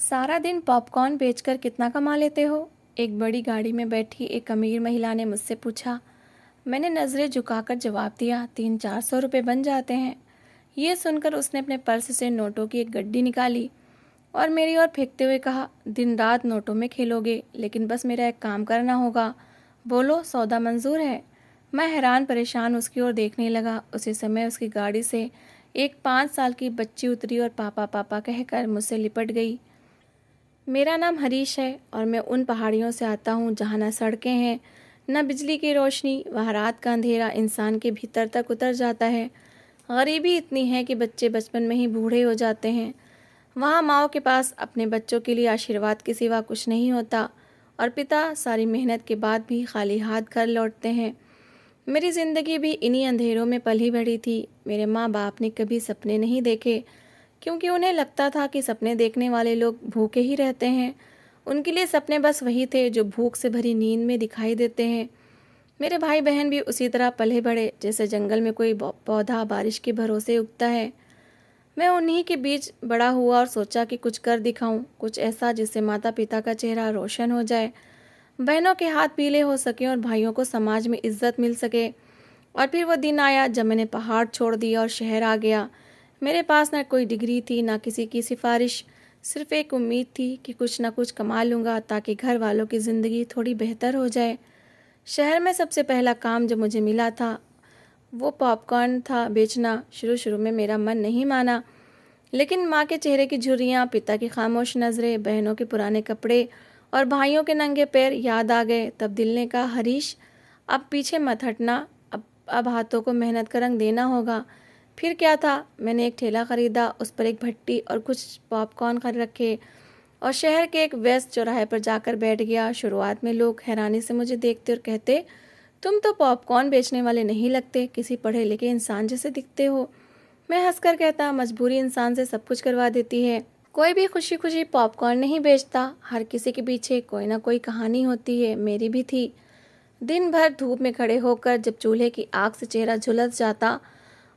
सारा दिन पॉपकॉर्न बेचकर कितना कमा लेते हो? एक बड़ी गाड़ी में बैठी एक अमीर महिला ने मुझसे पूछा। मैंने नज़रें झुकाकर जवाब दिया, 300-400 रुपये बन जाते हैं। ये सुनकर उसने अपने पर्स से नोटों की एक गड्डी निकाली और मेरी ओर फेंकते हुए कहा, दिन रात नोटों में खेलोगे, लेकिन बस मेरा एक काम करना होगा। बोलो, सौदा मंजूर है? मैं हैरान परेशान उसकी ओर देखने लगा। उसी समय उसकी गाड़ी से एक 5 साल की बच्ची उतरी और पापा पापा कहकर मुझसे लिपट गई। मेरा नाम हरीश है और मैं उन पहाड़ियों से आता हूँ जहाँ न सड़कें हैं, न बिजली की रोशनी। वहाँ रात का अंधेरा इंसान के भीतर तक उतर जाता है। गरीबी इतनी है कि बच्चे बचपन में ही बूढ़े हो जाते हैं। वहाँ माँओं के पास अपने बच्चों के लिए आशीर्वाद के सिवा कुछ नहीं होता और पिता सारी मेहनत के बाद भी खाली हाथ घर लौटते हैं। मेरी ज़िंदगी भी इन्हीं अंधेरों में पली बढ़ी थी। मेरे माँ बाप ने कभी सपने नहीं देखे, क्योंकि उन्हें लगता था कि सपने देखने वाले लोग भूखे ही रहते हैं। उनके लिए सपने बस वही थे जो भूख से भरी नींद में दिखाई देते हैं। मेरे भाई बहन भी उसी तरह पले बढ़े जैसे जंगल में कोई पौधा बारिश के भरोसे उगता है। मैं उन्हीं के बीच बड़ा हुआ और सोचा कि कुछ कर दिखाऊं, कुछ ऐसा जिससे माता पिता का चेहरा रोशन हो जाए, बहनों के हाथ पीले हो सकें और भाइयों को समाज में इज्जत मिल सके। और फिर वो दिन आया जब मैंने पहाड़ छोड़ दिया और शहर आ गया। मेरे पास ना कोई डिग्री थी, ना किसी की सिफारिश, सिर्फ एक उम्मीद थी कि कुछ ना कुछ कमा लूँगा ताकि घर वालों की ज़िंदगी थोड़ी बेहतर हो जाए। शहर में सबसे पहला काम जो मुझे मिला था वो पॉपकॉर्न था बेचना। शुरू शुरू में मेरा मन नहीं माना, लेकिन माँ के चेहरे की झुर्रियाँ, पिता की खामोश नज़रें, बहनों के पुराने कपड़े और भाइयों के नंगे पैर याद आ गए। तब दिल ने कहा, हरीश, अब पीछे मत हटना, अब हाथों को मेहनत का रंग देना होगा। फिर क्या था, मैंने एक ठेला ख़रीदा, उस पर एक भट्टी और कुछ पॉपकॉर्न खरीद रखे और शहर के एक व्यस्त चौराहे पर जाकर बैठ गया। शुरुआत में लोग हैरानी से मुझे देखते और कहते, तुम तो पॉपकॉर्न बेचने वाले नहीं लगते, किसी पढ़े लिखे इंसान जैसे दिखते हो। मैं हंसकर कहता, मजबूरी इंसान से सब कुछ करवा देती है। कोई भी खुशी खुशी पॉपकॉर्न नहीं बेचता, हर किसी के पीछे कोई ना कोई कहानी होती है। मेरी भी थी। दिन भर धूप में खड़े होकर जब चूल्हे की आग से चेहरा झुलस जाता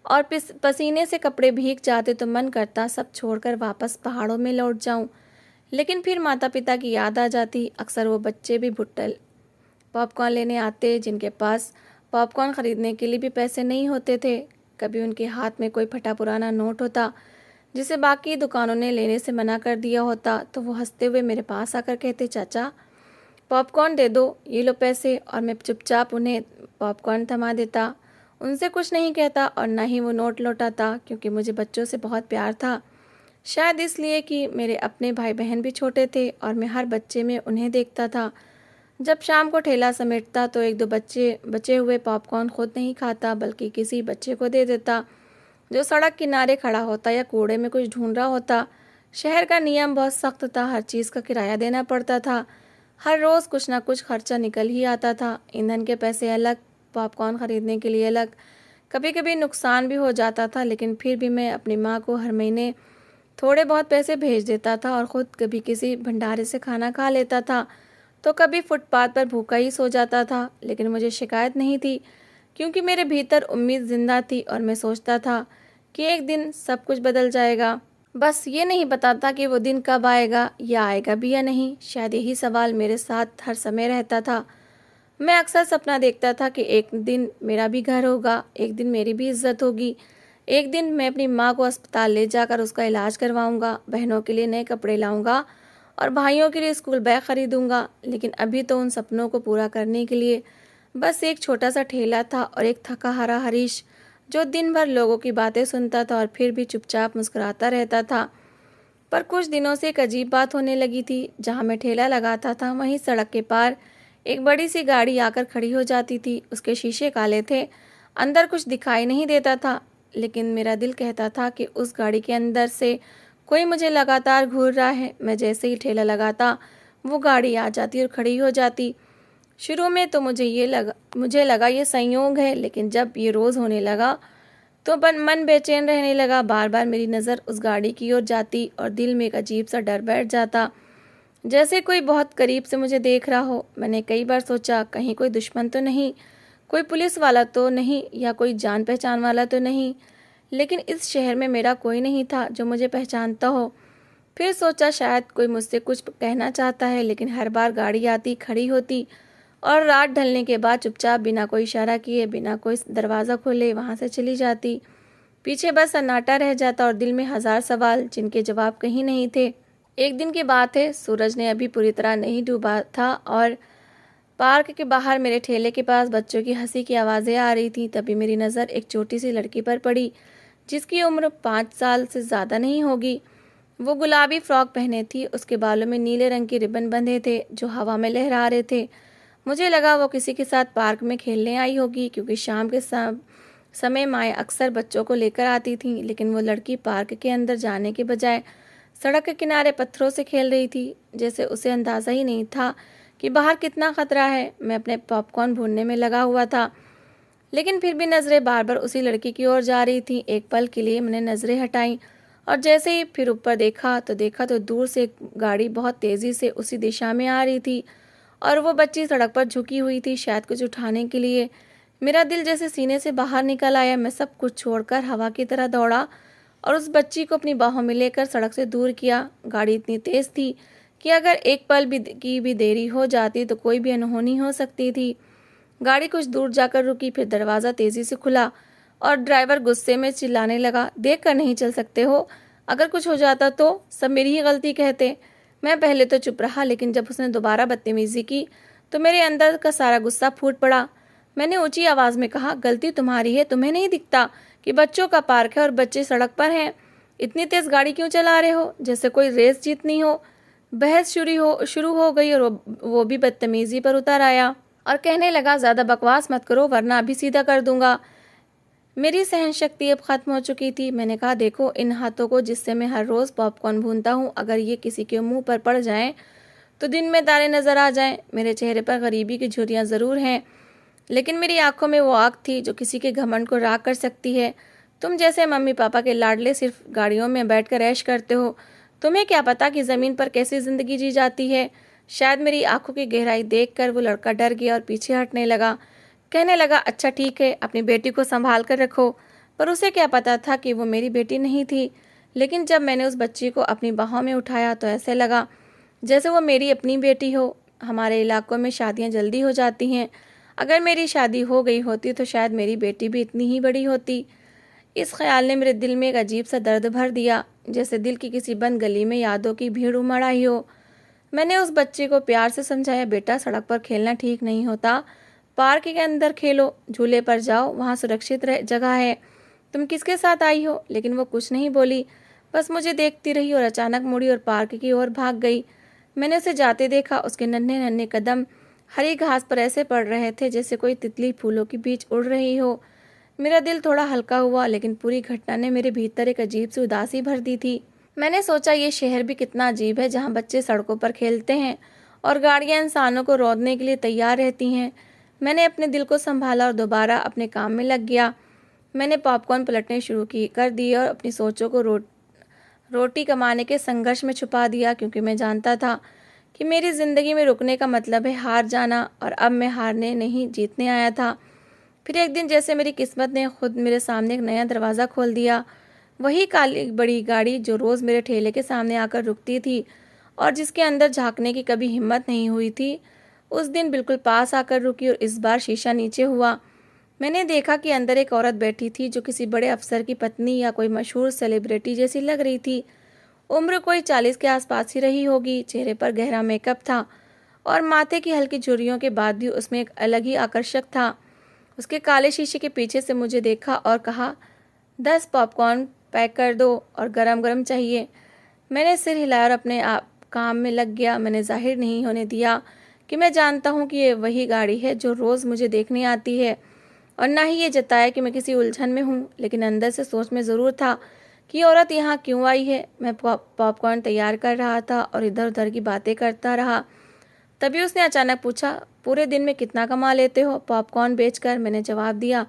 और पसीने से कपड़े भीग जाते तो मन करता सब छोड़कर वापस पहाड़ों में लौट जाऊं। लेकिन फिर माता पिता की याद आ जाती। अक्सर वो बच्चे भी भुट्टल पॉपकॉर्न लेने आते जिनके पास पॉपकॉर्न खरीदने के लिए भी पैसे नहीं होते थे। कभी उनके हाथ में कोई फटा पुराना नोट होता जिसे बाकी दुकानों ने लेने से मना कर दिया होता, तो वो हंसते हुए मेरे पास आकर कहते, चाचा पॉपकॉर्न दे दो, ये लो पैसे। और मैं चुपचाप उन्हें पॉपकॉर्न थमा देता। उनसे कुछ नहीं कहता और ना ही वो नोट लौटाता, क्योंकि मुझे बच्चों से बहुत प्यार था। शायद इसलिए कि मेरे अपने भाई बहन भी छोटे थे और मैं हर बच्चे में उन्हें देखता था। जब शाम को ठेला समेटता तो एक दो बच्चे बचे हुए पॉपकॉर्न खुद नहीं खाता, बल्कि किसी बच्चे को दे देता जो सड़क किनारे खड़ा होता या कूड़े में कुछ ढूंढ रहा होता। शहर का नियम बहुत सख्त था, हर चीज़ का किराया देना पड़ता था। हर रोज़ कुछ ना कुछ खर्चा निकल ही आता था। ईंधन के पैसे अलग, पॉपकॉर्न ख़रीदने के लिए अलग। कभी कभी नुकसान भी हो जाता था, लेकिन फिर भी मैं अपनी माँ को हर महीने थोड़े बहुत पैसे भेज देता था और ख़ुद कभी किसी भंडारे से खाना खा लेता था, तो कभी फुटपाथ पर भूखा ही सो जाता था। लेकिन मुझे शिकायत नहीं थी, क्योंकि मेरे भीतर उम्मीद जिंदा थी और मैं सोचता था कि एक दिन सब कुछ बदल जाएगा। बस ये नहीं बताता कि वो दिन कब आएगा या आएगा भी या नहीं। शायद यही सवाल मेरे साथ हर समय रहता था। मैं अक्सर सपना देखता था कि एक दिन मेरा भी घर होगा, एक दिन मेरी भी इज्जत होगी, एक दिन मैं अपनी माँ को अस्पताल ले जाकर उसका इलाज करवाऊंगा, बहनों के लिए नए कपड़े लाऊंगा और भाइयों के लिए स्कूल बैग खरीदूंगा। लेकिन अभी तो उन सपनों को पूरा करने के लिए बस एक छोटा सा ठेला था और एक थका हारा हरीश जो दिन भर लोगों की बातें सुनता था और फिर भी चुपचाप मुस्कुराता रहता था। पर कुछ दिनों से एक अजीब बात होने लगी थी। जहाँ मैं ठेला लगाता था वहीं सड़क के पार एक बड़ी सी गाड़ी आकर खड़ी हो जाती थी। उसके शीशे काले थे, अंदर कुछ दिखाई नहीं देता था, लेकिन मेरा दिल कहता था कि उस गाड़ी के अंदर से कोई मुझे लगातार घूर रहा है। मैं जैसे ही ठेला लगाता वो गाड़ी आ जाती और खड़ी हो जाती। शुरू में तो मुझे लगा ये संयोग है, लेकिन जब ये रोज़ होने लगा तो मन बेचैन रहने लगा। बार बार मेरी नज़र उस गाड़ी की ओर जाती और दिल में एक अजीब सा डर बैठ जाता, जैसे कोई बहुत करीब से मुझे देख रहा हो। मैंने कई बार सोचा, कहीं कोई दुश्मन तो नहीं, कोई पुलिस वाला तो नहीं, या कोई जान पहचान वाला तो नहीं। लेकिन इस शहर में मेरा कोई नहीं था जो मुझे पहचानता हो। फिर सोचा शायद कोई मुझसे कुछ कहना चाहता है, लेकिन हर बार गाड़ी आती, खड़ी होती और रात ढलने के बाद चुपचाप बिना कोई इशारा किए, बिना कोई दरवाज़ा खोले वहाँ से चली जाती। पीछे बस सन्नाटा रह जाता और दिल में हज़ार सवाल जिनके जवाब कहीं नहीं थे। एक दिन की बात है, सूरज ने अभी पूरी तरह नहीं डूबा था और पार्क के बाहर मेरे ठेले के पास बच्चों की हंसी की आवाज़ें आ रही थी। तभी मेरी नज़र एक छोटी सी लड़की पर पड़ी, जिसकी उम्र 5 साल से ज़्यादा नहीं होगी। वो गुलाबी फ्रॉक पहने थी, उसके बालों में नीले रंग के रिबन बंधे थे जो हवा में लहरा रहे थे। मुझे लगा वो किसी के साथ पार्क में खेलने आई होगी, क्योंकि शाम के समय माएँ अक्सर बच्चों को लेकर आती थीं। लेकिन वो लड़की पार्क के अंदर जाने के बजाय सड़क के किनारे पत्थरों से खेल रही थी, जैसे उसे अंदाज़ा ही नहीं था कि बाहर कितना खतरा है। मैं अपने पॉपकॉर्न भूनने में लगा हुआ था, लेकिन फिर भी नज़रें बार बार उसी लड़की की ओर जा रही थी। एक पल के लिए मैंने नज़रें हटाई और जैसे ही फिर ऊपर देखा तो दूर से एक गाड़ी बहुत तेज़ी से उसी दिशा में आ रही थी और वो बच्ची सड़क पर झुकी हुई थी, शायद कुछ उठाने के लिए। मेरा दिल जैसे सीने से बाहर निकल आया। मैं सब कुछ छोड़कर हवा की तरह दौड़ा और उस बच्ची को अपनी बाहों में लेकर सड़क से दूर किया। गाड़ी इतनी तेज़ थी कि अगर एक पल की भी देरी हो जाती तो कोई भी अनहोनी हो सकती थी। गाड़ी कुछ दूर जाकर रुकी, फिर दरवाज़ा तेज़ी से खुला और ड्राइवर गुस्से में चिल्लाने लगा, देख कर नहीं चल सकते हो? अगर कुछ हो जाता तो सब मेरी ही गलती कहते। मैं पहले तो चुप रहा, लेकिन जब उसने दोबारा बदतमीज़ी की तो मेरे अंदर का सारा गुस्सा फूट पड़ा। मैंने ऊंची आवाज़ में कहा, गलती तुम्हारी है, तुम्हें नहीं दिखता कि बच्चों का पार्क है और बच्चे सड़क पर हैं? इतनी तेज़ गाड़ी क्यों चला रहे हो, जैसे कोई रेस जीतनी हो? बहस शुरू हो गई और वो भी बदतमीज़ी पर उतर आया और कहने लगा, ज़्यादा बकवास मत करो वरना अभी सीधा कर दूंगा। मेरी सहनशक्ति अब ख़त्म हो चुकी थी। मैंने कहा, देखो इन हाथों को जिससे मैं हर रोज़ पॉपकॉर्न भूनता हूँ, अगर ये किसी के मुंह पर पड़ जाएं तो दिन में तारे नज़र आ जाएं। मेरे चेहरे पर गरीबी की झुर्रियाँ ज़रूर हैं, लेकिन मेरी आंखों में वो आग थी जो किसी के घमंड को राख कर सकती है। तुम जैसे मम्मी पापा के लाडले सिर्फ गाड़ियों में बैठकर ऐश करते हो। तुम्हें क्या पता कि ज़मीन पर कैसी ज़िंदगी जी जाती है। शायद मेरी आंखों की गहराई देखकर वो लड़का डर गया और पीछे हटने लगा। कहने लगा, अच्छा ठीक है, अपनी बेटी को संभाल कर रखो। पर उसे क्या पता था कि वो मेरी बेटी नहीं थी। लेकिन जब मैंने उस बच्ची को अपनी बाहों में उठाया तो ऐसे लगा जैसे वो मेरी अपनी बेटी हो। हमारे इलाकों में शादियाँ जल्दी हो जाती हैं। अगर मेरी शादी हो गई होती तो शायद मेरी बेटी भी इतनी ही बड़ी होती। इस ख्याल ने मेरे दिल में एक अजीब सा दर्द भर दिया, जैसे दिल की किसी बंद गली में यादों की भीड़ उमड़ आई हो। मैंने उस बच्चे को प्यार से समझाया, बेटा सड़क पर खेलना ठीक नहीं होता, पार्क के अंदर खेलो, झूले पर जाओ, वहाँ सुरक्षित जगह है। तुम किसके साथ आई हो? लेकिन वो कुछ नहीं बोली, बस मुझे देखती रही और अचानक मुड़ी और पार्क की ओर भाग गई। मैंने उसे जाते देखा। उसके नन्हे नन्हे कदम हरी घास पर ऐसे पड़ रहे थे जैसे कोई तितली फूलों के बीच उड़ रही हो। मेरा दिल थोड़ा हल्का हुआ, लेकिन पूरी घटना ने मेरे भीतर एक अजीब सी उदासी भर दी थी। मैंने सोचा, ये शहर भी कितना अजीब है, जहाँ बच्चे सड़कों पर खेलते हैं और गाड़ियाँ इंसानों को रौंदने के लिए तैयार रहती हैं। मैंने अपने दिल को संभाला और दोबारा अपने काम में लग गया। मैंने पॉपकॉर्न पलटने शुरू कर दिए और अपनी सोचों को रोटी कमाने के संघर्ष में छुपा दिया, क्योंकि मैं जानता था कि मेरी ज़िंदगी में रुकने का मतलब है हार जाना, और अब मैं हारने नहीं जीतने आया था। फिर एक दिन जैसे मेरी किस्मत ने खुद मेरे सामने एक नया दरवाज़ा खोल दिया। वही काली बड़ी गाड़ी जो रोज़ मेरे ठेले के सामने आकर रुकती थी और जिसके अंदर झांकने की कभी हिम्मत नहीं हुई थी, उस दिन बिल्कुल पास आकर रुकी और इस बार शीशा नीचे हुआ। मैंने देखा कि अंदर एक औरत बैठी थी जो किसी बड़े अफसर की पत्नी या कोई मशहूर सेलिब्रिटी जैसी लग रही थी। उम्र कोई 40 के आसपास ही रही होगी। चेहरे पर गहरा मेकअप था और माथे की हल्की झुर्रियों के बाद भी उसमें एक अलग ही आकर्षक था। उसके काले शीशे के पीछे से मुझे देखा और कहा, 10 पॉपकॉर्न पैक कर दो और गरम गरम चाहिए। मैंने सिर हिलाया और अपने आप काम में लग गया। मैंने जाहिर नहीं होने दिया कि मैं जानता हूँ कि ये वही गाड़ी है जो रोज़ मुझे देखने आती है, और ना ही ये जताया कि मैं किसी उलझन में हूँ। लेकिन अंदर से सोच में ज़रूर था कि औरत यहाँ क्यों आई है। मैं पॉपकॉर्न तैयार कर रहा था और इधर उधर की बातें करता रहा। तभी उसने अचानक पूछा, पूरे दिन में कितना कमा लेते हो पॉपकॉर्न बेचकर? मैंने जवाब दिया,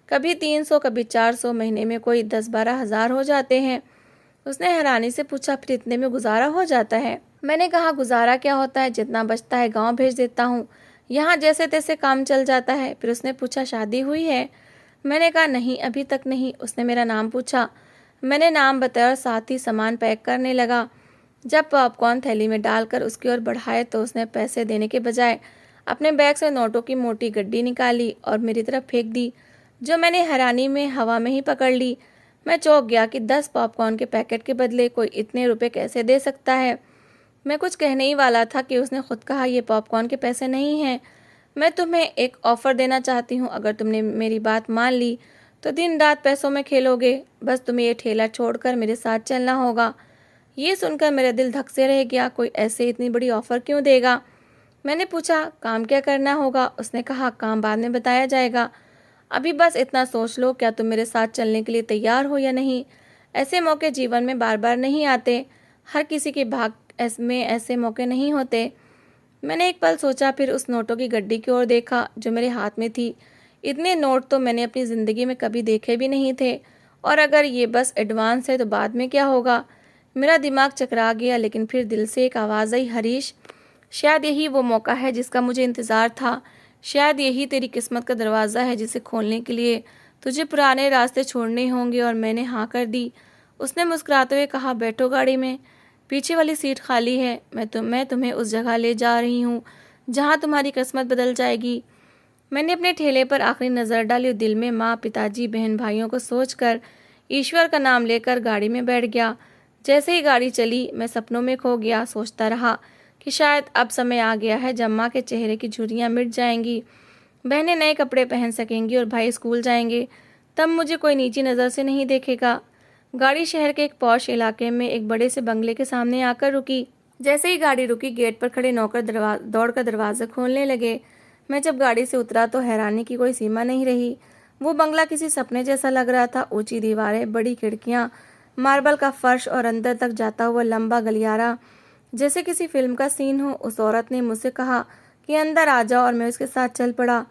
कभी 300, कभी 400, महीने में कोई 10-12 हज़ार हो जाते हैं। उसने हैरानी से पूछा, फिर इतने में गुजारा हो जाता है? मैंने कहा, गुजारा क्या होता है, जितना बचता है गांव भेज देता हूँ, यहाँ जैसे तैसे काम चल जाता है। फिर उसने पूछा, शादी हुई है? मैंने कहा, नहीं, अभी तक नहीं। उसने मेरा नाम पूछा। मैंने नाम बताया और साथ ही सामान पैक करने लगा। जब पॉपकॉर्न थैली में डालकर उसकी ओर बढ़ाए तो उसने पैसे देने के बजाय अपने बैग से नोटों की मोटी गड्डी निकाली और मेरी तरफ फेंक दी, जो मैंने हैरानी में हवा में ही पकड़ ली। मैं चौंक गया कि 10 पॉपकॉर्न के पैकेट के बदले कोई इतने रुपए कैसे दे सकता है। मैं कुछ कहने ही वाला था कि उसने खुद कहा, ये पॉपकॉर्न के पैसे नहीं हैं। मैं तुम्हें एक ऑफ़र देना चाहती हूँ, अगर तुमने मेरी बात मान ली तो दिन रात पैसों में खेलोगे। बस तुम्हें ये ठेला छोड़कर मेरे साथ चलना होगा। ये सुनकर मेरा दिल धक से रह गया। कोई ऐसे इतनी बड़ी ऑफ़र क्यों देगा? मैंने पूछा, काम क्या करना होगा? उसने कहा, काम बाद में बताया जाएगा, अभी बस इतना सोच लो, क्या तुम मेरे साथ चलने के लिए तैयार हो या नहीं? ऐसे मौके जीवन में बार बार नहीं आते, हर किसी के भाग में ऐसे मौके नहीं होते। मैंने एक पल सोचा, फिर उस नोटों की गड्डी की ओर देखा जो मेरे हाथ में थी। इतने नोट तो मैंने अपनी ज़िंदगी में कभी देखे भी नहीं थे, और अगर ये बस एडवांस है तो बाद में क्या होगा? मेरा दिमाग चकरा गया, लेकिन फिर दिल से एक आवाज़ आई, हरीश, शायद यही वो मौका है जिसका मुझे इंतज़ार था। शायद यही तेरी किस्मत का दरवाज़ा है जिसे खोलने के लिए तुझे पुराने रास्ते छोड़ने होंगे। और मैंने हाँ कर दी। उसने मुस्कुराते हुए कहा, बैठो गाड़ी में, पीछे वाली सीट खाली है। मैं तुम्हें उस जगह ले जा रही हूँ जहाँ तुम्हारी किस्मत बदल जाएगी। मैंने अपने ठेले पर आखिरी नज़र डाली और दिल में माँ, पिताजी, बहन भाइयों को सोचकर ईश्वर का नाम लेकर गाड़ी में बैठ गया। जैसे ही गाड़ी चली मैं सपनों में खो गया। सोचता रहा कि शायद अब समय आ गया है जब माँ के चेहरे की झुर्रियाँ मिट जाएंगी, बहनें नए कपड़े पहन सकेंगी और भाई स्कूल जाएंगे। तब मुझे कोई नीची नज़र से नहीं देखेगा। गाड़ी शहर के एक पॉश इलाके में एक बड़े से बंगले के सामने आकर रुकी। जैसे ही गाड़ी रुकी, गेट पर खड़े नौकर दौड़कर दरवाज़ा खोलने लगे। मैं जब गाड़ी से उतरा तो हैरानी की कोई सीमा नहीं रही। वो बंगला किसी सपने जैसा लग रहा था। ऊंची दीवारें, बड़ी खिड़कियाँ, मार्बल का फर्श और अंदर तक जाता हुआ लंबा गलियारा, जैसे किसी फिल्म का सीन हो। उस औरत ने मुझसे कहा कि अंदर आ जाओ और मैं उसके साथ चल पड़ा।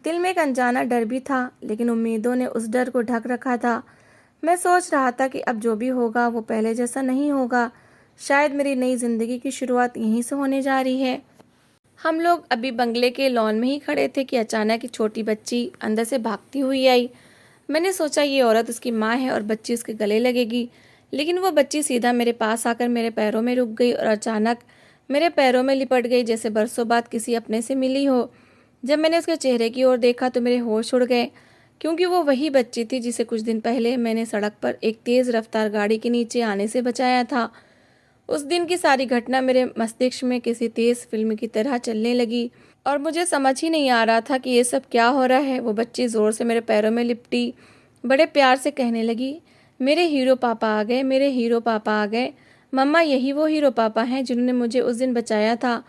दिल में एक अनजाना डर भी था, लेकिन उम्मीदों ने उस डर को ढक रखा था। मैं सोच रहा था कि अब जो भी होगा वो पहले जैसा नहीं होगा। शायद मेरी नई जिंदगी की शुरुआत यहीं से होने जा रही है। हम लोग अभी बंगले के लॉन में ही खड़े थे कि अचानक एक छोटी बच्ची अंदर से भागती हुई आई। मैंने सोचा ये औरत उसकी माँ है और बच्ची उसके गले लगेगी, लेकिन वो बच्ची सीधा मेरे पास आकर मेरे पैरों में रुक गई और अचानक मेरे पैरों में लिपट गई, जैसे बरसों बाद किसी अपने से मिली हो। जब मैंने उसके चेहरे की ओर देखा तो मेरे होश उड़ गए, क्योंकि वो वही बच्ची थी जिसे कुछ दिन पहले मैंने सड़क पर एक तेज़ रफ्तार गाड़ी के नीचे आने से बचाया था। उस दिन की सारी घटना मेरे मस्तिष्क में किसी तेज़ फिल्म की तरह चलने लगी और मुझे समझ ही नहीं आ रहा था कि ये सब क्या हो रहा है। वो बच्ची ज़ोर से मेरे पैरों में लिपटी, बड़े प्यार से कहने लगी, मेरे हीरो पापा आ गए, मेरे हीरो पापा आ गए। मम्मा, यही वो हीरो पापा हैं जिन्होंने मुझे उस दिन बचाया था।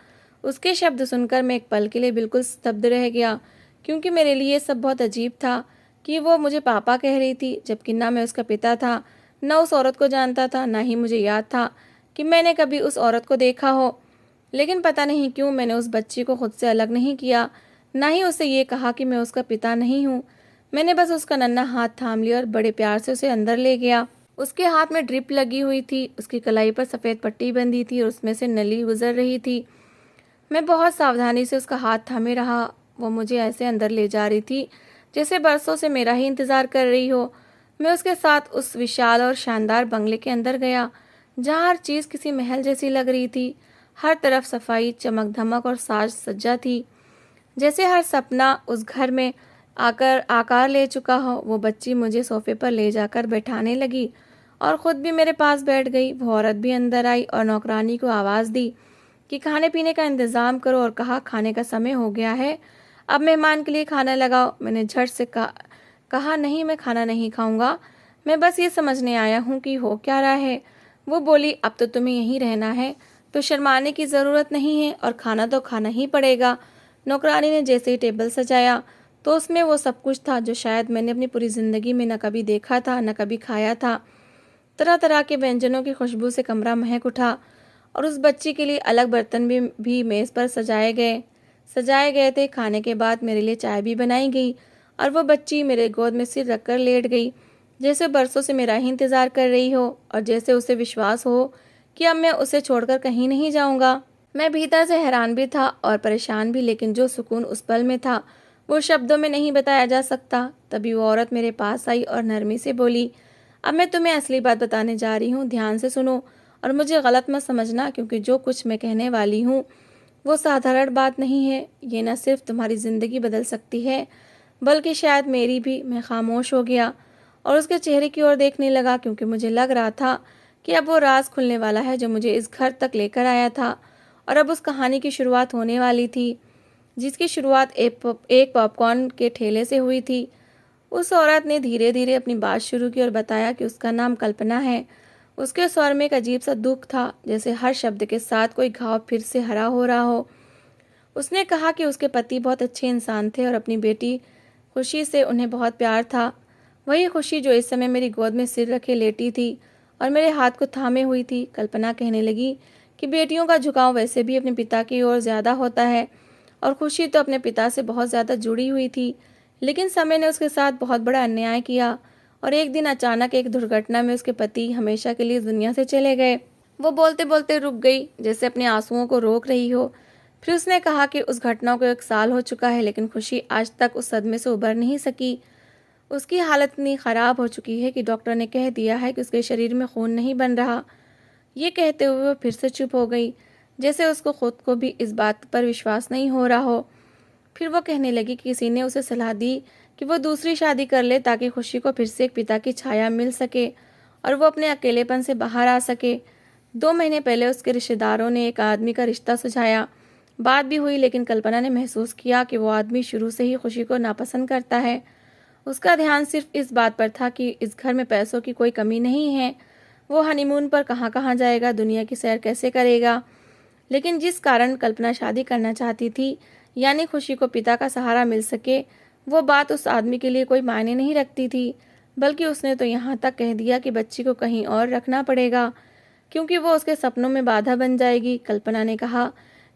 उसके शब्द सुनकर मैं एक पल के लिए बिल्कुल स्तब्ध रह गया, क्योंकि मेरे लिए सब बहुत अजीब था कि वो मुझे पापा कह रही थी, जबकि ना मैं उसका पिता था, ना उस औरत को जानता था, ना ही मुझे याद था कि मैंने कभी उस औरत को देखा हो। लेकिन पता नहीं क्यों मैंने उस बच्ची को खुद से अलग नहीं किया, ना ही उसे ये कहा कि मैं उसका पिता नहीं हूँ। मैंने बस उसका नन्हा हाथ थाम लिया और बड़े प्यार से उसे अंदर ले गया। उसके हाथ में ड्रिप लगी हुई थी, उसकी कलाई पर सफ़ेद पट्टी बंधी थी और उसमें से नली गुजर रही थी। मैं बहुत सावधानी से उसका हाथ थामे रहा। वो मुझे ऐसे अंदर ले जा रही थी जैसे बरसों से मेरा ही इंतज़ार कर रही हो। मैं उसके साथ उस विशाल और शानदार बंगले के अंदर गया, जहाँ हर चीज़ किसी महल जैसी लग रही थी। हर तरफ सफाई, चमक धमक और साज सज्जा थी, जैसे हर सपना उस घर में आकर आकार ले चुका हो। वो बच्ची मुझे सोफे पर ले जाकर बैठाने लगी और ख़ुद भी मेरे पास बैठ गई। वो औरत भी अंदर आई और नौकरानी को आवाज़ दी कि खाने पीने का इंतज़ाम करो और कहा, खाने का समय हो गया है, अब मेहमान के लिए खाना लगाओ। मैंने झट से कहा, नहीं, मैं खाना नहीं खाऊंगा, मैं बस ये समझने आया हूँ कि हो क्या रहा है। वो बोली, अब तो तुम्हें यहीं रहना है, तो शर्माने की ज़रूरत नहीं है और खाना तो खाना ही पड़ेगा। नौकरानी ने जैसे ही टेबल सजाया तो उसमें वो सब कुछ था जो शायद मैंने अपनी पूरी ज़िंदगी में न कभी देखा था, न कभी खाया था। तरह तरह के व्यंजनों की खुशबू से कमरा महक उठा और उस बच्ची के लिए अलग बर्तन भी मेज़ पर सजाए गए थे। खाने के बाद मेरे लिए चाय भी बनाई गई और वो बच्ची मेरे गोद में सिर रखकर लेट गई, जैसे बरसों से मेरा ही इंतज़ार कर रही हो और जैसे उसे विश्वास हो कि अब मैं उसे छोड़कर कहीं नहीं जाऊंगा। मैं भीतर से हैरान भी था और परेशान भी, लेकिन जो सुकून उस पल में था वो शब्दों में नहीं बताया जा सकता। तभी वो औरत मेरे पास आई और नरमी से बोली, अब मैं तुम्हें असली बात बताने जा रही हूँ, ध्यान से सुनो और मुझे गलत मत समझना, क्योंकि जो कुछ मैं कहने वाली हूँ वो साधारण बात नहीं है। ये न सिर्फ तुम्हारी ज़िंदगी बदल सकती है, बल्कि शायद मेरी भी। मैं खामोश हो गया और उसके चेहरे की ओर देखने लगा, क्योंकि मुझे लग रहा था कि अब वो राज खुलने वाला है जो मुझे इस घर तक लेकर आया था। और अब उस कहानी की शुरुआत होने वाली थी, जिसकी शुरुआत एक पॉपकॉर्न के ठेले से हुई थी। उस औरत ने धीरे धीरे अपनी बात शुरू की और बताया कि उसका नाम कल्पना है। उसके स्वर में एक अजीब सा दुख था, जैसे हर शब्द के साथ कोई घाव फिर से हरा हो रहा हो। उसने कहा कि उसके पति बहुत अच्छे इंसान थे और अपनी बेटी खुशी से उन्हें बहुत प्यार था। वही खुशी जो इस समय मेरी गोद में सिर रखे लेटी थी और मेरे हाथ को थामे हुई थी। कल्पना कहने लगी कि बेटियों का झुकाव वैसे भी अपने पिता की ओर ज़्यादा होता है, और खुशी तो अपने पिता से बहुत ज़्यादा जुड़ी हुई थी। लेकिन समय ने उसके साथ बहुत बड़ा अन्याय किया और एक दिन अचानक एक दुर्घटना में उसके पति हमेशा के लिए इस दुनिया से चले गए। वो बोलते बोलते रुक गई, जैसे अपने आंसुओं को रोक रही हो। फिर उसने कहा कि उस घटना को 1 साल हो चुका है, लेकिन खुशी आज तक उस सदमे से उबर नहीं सकी। उसकी हालत इतनी ख़राब हो चुकी है कि डॉक्टर ने कह दिया है कि उसके शरीर में खून नहीं बन रहा। ये कहते हुए वो फिर से चुप हो गई, जैसे उसको खुद को भी इस बात पर विश्वास नहीं हो रहा हो। फिर वो कहने लगी कि किसी ने उसे सलाह दी कि वो दूसरी शादी कर ले, ताकि खुशी को फिर से एक पिता की छाया मिल सके और वो अपने अकेलेपन से बाहर आ सके। 2 महीने पहले उसके रिश्तेदारों ने एक आदमी का रिश्ता सुझाया। बात भी हुई, लेकिन कल्पना ने महसूस किया कि वो आदमी शुरू से ही खुशी को नापसंद करता है। उसका ध्यान सिर्फ इस बात पर था कि इस घर में पैसों की कोई कमी नहीं है। वो हनीमून पर कहाँ कहाँ जाएगा, दुनिया की सैर कैसे करेगा। लेकिन जिस कारण कल्पना शादी करना चाहती थी, यानी खुशी को पिता का सहारा मिल सके, वो बात उस आदमी के लिए कोई मायने नहीं रखती थी। बल्कि उसने तो यहाँ तक कह दिया कि बच्ची को कहीं और रखना पड़ेगा, क्योंकि वो उसके सपनों में बाधा बन जाएगी। कल्पना ने कहा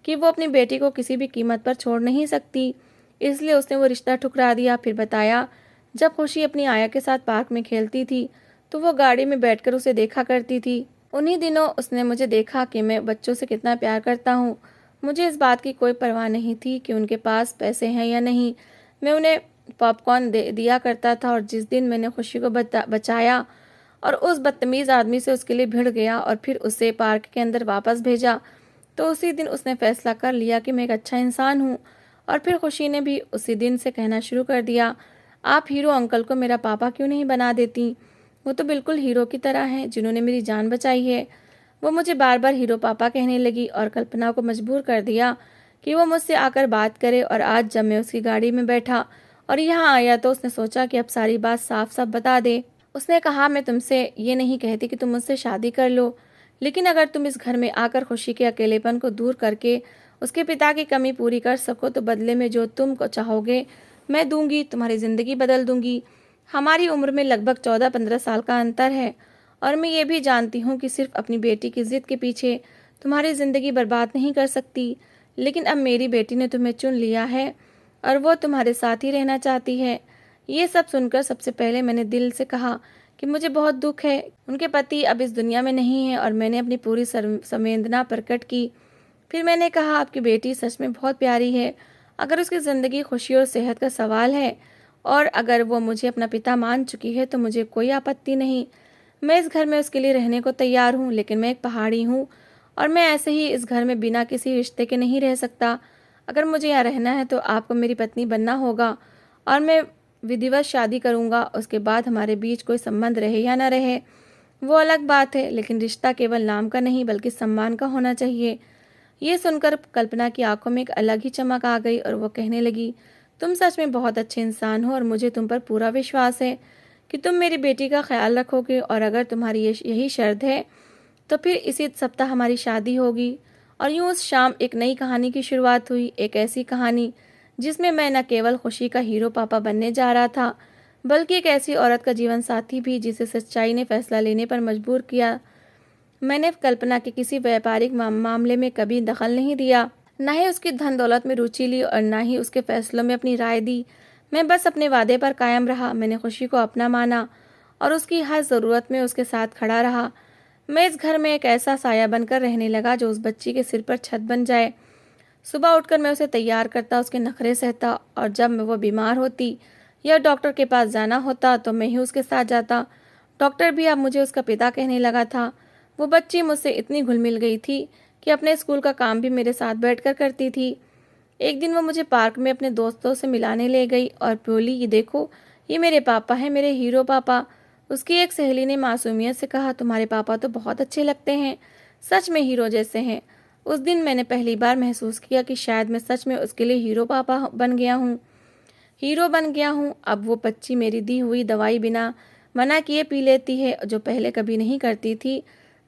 कि वो अपनी बेटी को किसी भी कीमत पर छोड़ नहीं सकती, इसलिए उसने वो रिश्ता ठुकरा दिया। फिर बताया, जब खुशी अपनी आया के साथ पार्क में खेलती थी तो वो गाड़ी में बैठकर उसे देखा करती थी। उन्हीं दिनों उसने मुझे देखा कि मैं बच्चों से कितना प्यार करता हूँ। मुझे इस बात की कोई परवाह नहीं थी कि उनके पास पैसे हैं या नहीं। मैं उन्हें पॉपकॉर्न दे दिया करता था, और जिस दिन मैंने खुशी को बचाया और उस बदतमीज़ आदमी से उसके लिए भिड़ गया और फिर उसे पार्क के अंदर वापस भेजा, तो उसी दिन उसने फैसला कर लिया कि मैं एक अच्छा इंसान हूँ। और फिर खुशी ने भी उसी दिन से कहना शुरू कर दिया, आप हीरो अंकल को मेरा पापा क्यों नहीं बना देती? वो तो बिल्कुल हीरो की तरह हैं, जिन्होंने मेरी जान बचाई है। वो मुझे बार बार हीरो पापा कहने लगी और कल्पना को मजबूर कर दिया कि वो मुझसे आकर बात करे। और आज जब मैं उसकी गाड़ी में बैठा और यहाँ आया, तो उसने सोचा कि अब सारी बात साफ साफ बता दे। उसने कहा, मैं तुमसे ये नहीं कहती कि तुम मुझसे शादी कर लो, लेकिन अगर तुम इस घर में आकर खुशी के अकेलेपन को दूर करके उसके पिता की कमी पूरी कर सको, तो बदले में जो तुम को चाहोगे मैं दूंगी। तुम्हारी ज़िंदगी बदल दूंगी। हमारी उम्र में लगभग 14-15 साल का अंतर है, और मैं ये भी जानती हूँ कि सिर्फ अपनी बेटी की जिद के पीछे तुम्हारी ज़िंदगी बर्बाद नहीं कर सकती। लेकिन अब मेरी बेटी ने तुम्हें चुन लिया है और वो तुम्हारे साथ ही रहना चाहती है। ये सब सुनकर सबसे पहले मैंने दिल से कहा कि मुझे बहुत दुख है। उनके पति अब इस दुनिया में नहीं है, और मैंने अपनी पूरी संवेदना प्रकट की। फिर मैंने कहा, आपकी बेटी सच में बहुत प्यारी है। अगर उसकी ज़िंदगी खुशी और सेहत का सवाल है, और अगर वो मुझे अपना पिता मान चुकी है, तो मुझे कोई आपत्ति नहीं। मैं इस घर में उसके लिए रहने को तैयार हूँ, लेकिन मैं एक पहाड़ी हूँ और मैं ऐसे ही इस घर में बिना किसी रिश्ते के नहीं रह सकता। अगर मुझे यहाँ रहना है तो आपको मेरी पत्नी बनना होगा, और मैं विधिवत शादी करूँगा। उसके बाद हमारे बीच कोई संबंध रहे या ना रहे वो अलग बात है, लेकिन रिश्ता केवल नाम का नहीं बल्कि सम्मान का होना चाहिए। ये सुनकर कल्पना की आंखों में एक अलग ही चमक आ गई और वो कहने लगी, तुम सच में बहुत अच्छे इंसान हो और मुझे तुम पर पूरा विश्वास है कि तुम मेरी बेटी का ख्याल रखोगे। और अगर तुम्हारी यही शर्त है, तो फिर इसी सप्ताह हमारी शादी होगी। और यूँ उस शाम एक नई कहानी की शुरुआत हुई, एक ऐसी कहानी जिसमें मैं न केवल खुशी का हीरो पापा बनने जा रहा था, बल्कि एक ऐसी औरत का जीवन साथी भी जिसे सच्चाई ने फैसला लेने पर मजबूर किया। मैंने कल्पना के किसी व्यापारिक मामले में कभी दखल नहीं दिया, न ही उसकी धन दौलत में रुचि ली और न ही उसके फैसलों में अपनी राय दी। मैं बस अपने वादे पर कायम रहा। मैंने खुशी को अपना माना और उसकी हर ज़रूरत में उसके साथ खड़ा रहा। मैं इस घर में एक ऐसा साया बनकर रहने लगा जो उस बच्ची के सिर पर छत बन जाए। सुबह उठकर मैं उसे तैयार करता, उसके नखरे सहता, और जब वो बीमार होती या डॉक्टर के पास जाना होता तो मैं ही उसके साथ जाता। डॉक्टर भी अब मुझे उसका पिता कहने लगा था। वो बच्ची मुझसे इतनी घुल मिल गई थी कि अपने स्कूल का काम भी मेरे साथ बैठकर करती थी। एक दिन वो मुझे पार्क में अपने दोस्तों से मिलाने ले गई और बोली, ये देखो, ये मेरे पापा हैं, मेरे हीरो पापा। उसकी एक सहेली ने मासूमियत से कहा, तुम्हारे पापा तो बहुत अच्छे लगते हैं, सच में हीरो जैसे हैं। उस दिन मैंने पहली बार महसूस किया कि शायद मैं सच में उसके लिए हीरो बन गया हूँ। अब वो बच्ची मेरी दी हुई दवाई बिना मना किए पी लेती है, जो पहले कभी नहीं करती थी।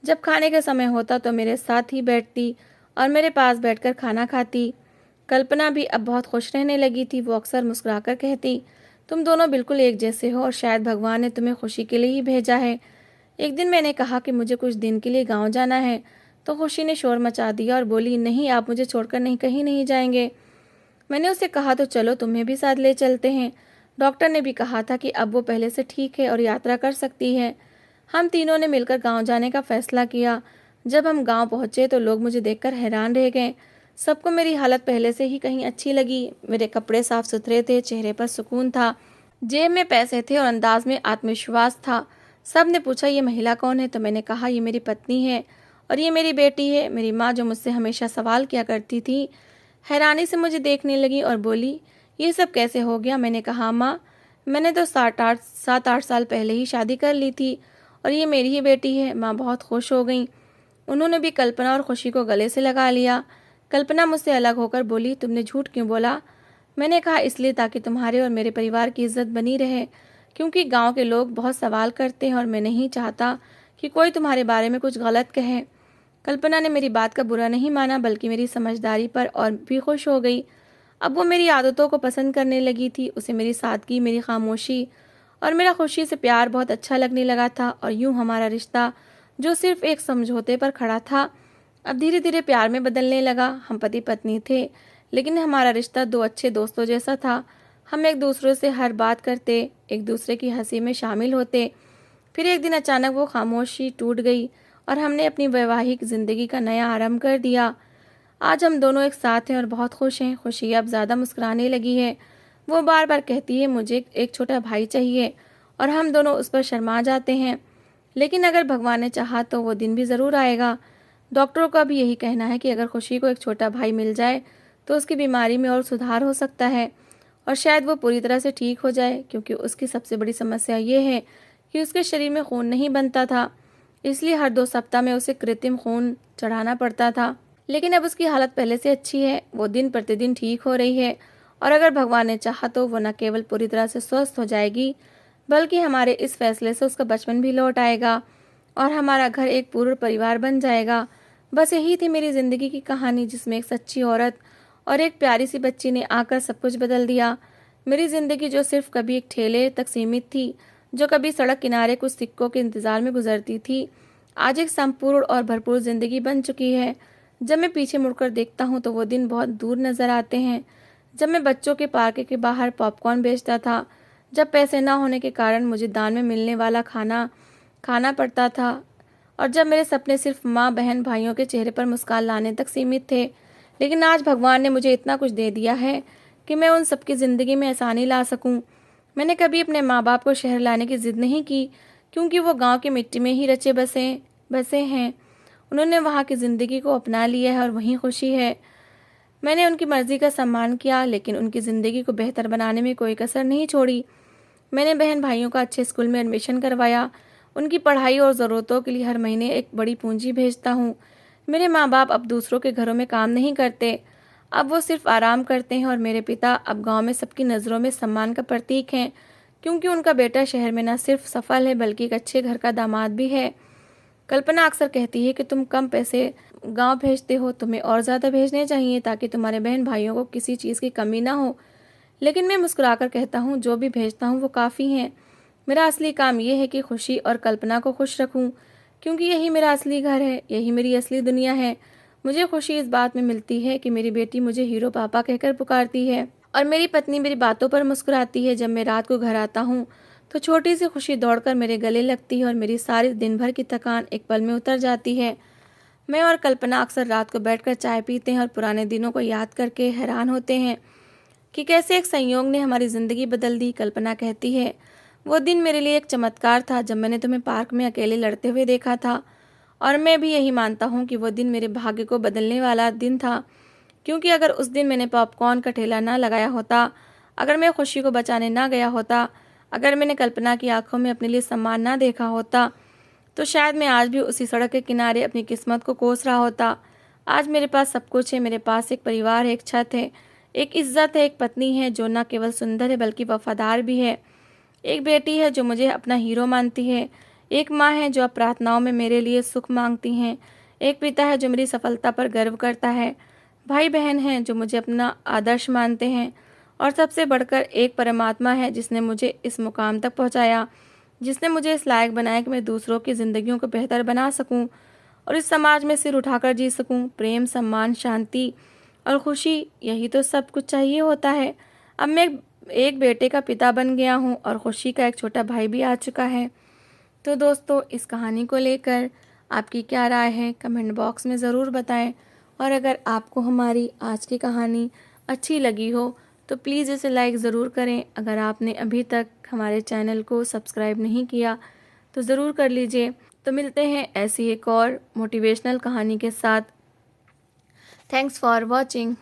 जब खाने का समय होता तो मेरे साथ ही बैठती और मेरे पास बैठकर खाना खाती। कल्पना भी अब बहुत खुश रहने लगी थी। वो अक्सर मुस्कुराकर कहती, तुम दोनों बिल्कुल एक जैसे हो और शायद भगवान ने तुम्हें खुशी के लिए ही भेजा है। एक दिन मैंने कहा कि मुझे कुछ दिन के लिए गांव जाना है, तो खुशी ने शोर मचा दिया और बोली, नहीं, आप मुझे छोड़कर कहीं नहीं जाएंगे। मैंने उससे कहा, तो चलो, तुम्हें भी साथ ले चलते हैं। डॉक्टर ने भी कहा था कि अब वो पहले से ठीक है और यात्रा कर सकती है। हम तीनों ने मिलकर गांव जाने का फैसला किया। जब हम गांव पहुंचे तो लोग मुझे देखकर हैरान रह गए। सबको मेरी हालत पहले से ही कहीं अच्छी लगी। मेरे कपड़े साफ सुथरे थे, चेहरे पर सुकून था, जेब में पैसे थे और अंदाज में आत्मविश्वास था। सब ने पूछा, ये महिला कौन है? तो मैंने कहा, ये मेरी पत्नी है और ये मेरी बेटी है। मेरी माँ, जो मुझसे हमेशा सवाल किया करती थी, हैरानी से मुझे देखने लगी और बोली, ये सब कैसे हो गया? मैंने कहा, माँ, मैंने तो 7-8 साल पहले ही शादी कर ली थी और ये मेरी ही बेटी है। माँ बहुत खुश हो गई। उन्होंने भी कल्पना और खुशी को गले से लगा लिया। कल्पना मुझसे अलग होकर बोली, तुमने झूठ क्यों बोला? मैंने कहा, इसलिए ताकि तुम्हारे और मेरे परिवार की इज्जत बनी रहे, क्योंकि गांव के लोग बहुत सवाल करते हैं और मैं नहीं चाहता कि कोई तुम्हारे बारे में कुछ गलत कहे। कल्पना ने मेरी बात का बुरा नहीं माना, बल्कि मेरी समझदारी पर और भी खुश हो गई। अब वो मेरी आदतों को पसंद करने लगी थी। उसे मेरी सादगी, मेरी खामोशी और मेरा खुशी से प्यार बहुत अच्छा लगने लगा था और यूं हमारा रिश्ता, जो सिर्फ एक समझौते पर खड़ा था, अब धीरे धीरे प्यार में बदलने लगा। हम पति पत्नी थे, लेकिन हमारा रिश्ता दो अच्छे दोस्तों जैसा था। हम एक दूसरे से हर बात करते, एक दूसरे की हंसी में शामिल होते। फिर एक दिन अचानक वो खामोशी टूट गई और हमने अपनी वैवाहिक जिंदगी का नया आरंभ कर दिया। आज हम दोनों एक साथ हैं और बहुत खुश हैं। खुशी अब ज़्यादा मुस्कुराने लगी है। वो बार बार कहती है, मुझे एक छोटा भाई चाहिए, और हम दोनों उस पर शर्मा जाते हैं। लेकिन अगर भगवान ने चाहा तो वो दिन भी ज़रूर आएगा। डॉक्टरों का भी यही कहना है कि अगर खुशी को एक छोटा भाई मिल जाए तो उसकी बीमारी में और सुधार हो सकता है और शायद वो पूरी तरह से ठीक हो जाए, क्योंकि उसकी सबसे बड़ी समस्या ये है कि उसके शरीर में खून नहीं बनता था, इसलिए हर 2 सप्ताह में उसे कृत्रिम खून चढ़ाना पड़ता था। लेकिन अब उसकी हालत पहले से अच्छी है, वो दिन प्रतिदिन ठीक हो रही है और अगर भगवान ने चाहा तो वो न केवल पूरी तरह से स्वस्थ हो जाएगी, बल्कि हमारे इस फैसले से उसका बचपन भी लौट आएगा और हमारा घर एक पूर्ण परिवार बन जाएगा। बस यही थी मेरी ज़िंदगी की कहानी, जिसमें एक सच्ची औरत और एक प्यारी सी बच्ची ने आकर सब कुछ बदल दिया। मेरी ज़िंदगी, जो सिर्फ कभी एक ठेले तक सीमित थी, जो कभी सड़क किनारे कुछ सिक्कों के इंतज़ार में गुजरती थी, आज एक संपूर्ण और भरपूर ज़िंदगी बन चुकी है। जब मैं पीछे मुड़कर देखता हूँ तो वो दिन बहुत दूर नज़र आते हैं, जब मैं बच्चों के पार्क के बाहर पॉपकॉर्न बेचता था, जब पैसे ना होने के कारण मुझे दान में मिलने वाला खाना खाना पड़ता था, और जब मेरे सपने सिर्फ माँ, बहन, भाइयों के चेहरे पर मुस्कान लाने तक सीमित थे। लेकिन आज भगवान ने मुझे इतना कुछ दे दिया है कि मैं उन सबकी ज़िंदगी में आसानी ला सकूं। मैंने कभी अपने माँ बाप को शहर लाने की ज़िद नहीं की, क्योंकि वो गांव की मिट्टी में ही रचे बसे बसे हैं। उन्होंने वहाँ की ज़िंदगी को अपना लिया है और वहीं खुशी है। मैंने उनकी मर्ज़ी का सम्मान किया, लेकिन उनकी ज़िंदगी को बेहतर बनाने में कोई कसर नहीं छोड़ी। मैंने बहन भाइयों का अच्छे स्कूल में एडमिशन करवाया, उनकी पढ़ाई और ज़रूरतों के लिए हर महीने एक बड़ी पूंजी भेजता हूँ। मेरे माँ बाप अब दूसरों के घरों में काम नहीं करते, अब वो सिर्फ आराम करते हैं, और मेरे पिता अब गांव में सबकी नज़रों में सम्मान का प्रतीक हैं, क्योंकि उनका बेटा शहर में न सिर्फ सफल है बल्कि एक अच्छे घर का दामाद भी है। कल्पना अक्सर कहती है कि तुम कम पैसे गांव भेजते हो, तुम्हें और ज़्यादा भेजने चाहिए ताकि तुम्हारे बहन भाइयों को किसी चीज़ की कमी ना हो। लेकिन मैं मुस्कुराकर कहता हूँ, जो भी भेजता हूँ वो काफ़ी है। मेरा असली काम ये है कि खुशी और कल्पना को खुश रखूँ, क्योंकि यही मेरा असली घर है, यही मेरी असली दुनिया है। मुझे खुशी इस बात में मिलती है कि मेरी बेटी मुझे हीरो पापा कहकर पुकारती है और मेरी पत्नी मेरी बातों पर मुस्कुराती है। जब मैं रात को घर आता हूँ तो छोटी सी खुशी दौड़कर मेरे गले लगती है और मेरी सारी दिन भर की थकान एक पल में उतर जाती है। मैं और कल्पना अक्सर रात को बैठकर चाय पीते हैं और पुराने दिनों को याद करके हैरान होते हैं कि कैसे एक संयोग ने हमारी ज़िंदगी बदल दी। कल्पना कहती है, वो दिन मेरे लिए एक चमत्कार था जब मैंने तुम्हें पार्क में अकेले लड़ते हुए देखा था और मैं भी यही मानता हूँ कि वो दिन मेरे भाग्य को बदलने वाला दिन था, क्योंकि अगर उस दिन मैंने पॉपकॉर्न का ठेला ना लगाया होता, अगर मैं खुशी को बचाने ना गया होता, अगर मैंने कल्पना की आंखों में अपने लिए सम्मान ना देखा होता, तो शायद मैं आज भी उसी सड़क के किनारे अपनी किस्मत को कोस रहा होता। आज मेरे पास सब कुछ है, मेरे पास एक परिवार है, एक छत है, एक इज्जत है, एक पत्नी है जो न केवल सुंदर है बल्कि वफादार भी है, एक बेटी है जो मुझे अपना हीरो मानती है, एक माँ है जो अब प्रार्थनाओं में मेरे लिए सुख मांगती हैं, एक पिता है जो मेरी सफलता पर गर्व करता है, भाई बहन हैं जो मुझे अपना आदर्श मानते हैं, और सबसे बढ़कर एक परमात्मा है जिसने मुझे इस मुकाम तक पहुंचाया, जिसने मुझे इस लायक बनाया कि मैं दूसरों की ज़िंदगियों को बेहतर बना सकूं और इस समाज में सिर उठाकर जी सकूं। प्रेम, सम्मान, शांति और खुशी, यही तो सब कुछ चाहिए होता है। अब मैं एक बेटे का पिता बन गया हूं और खुशी का एक छोटा भाई भी आ चुका है। तो दोस्तों, इस कहानी को लेकर आपकी क्या राय है, कमेंट बॉक्स में ज़रूर बताएं। और अगर आपको हमारी आज की कहानी अच्छी लगी हो तो प्लीज़ इसे लाइक ज़रूर करें। अगर आपने अभी तक हमारे चैनल को सब्सक्राइब नहीं किया तो ज़रूर कर लीजिए। तो मिलते हैं ऐसी एक और मोटिवेशनल कहानी के साथ। Thanks for watching.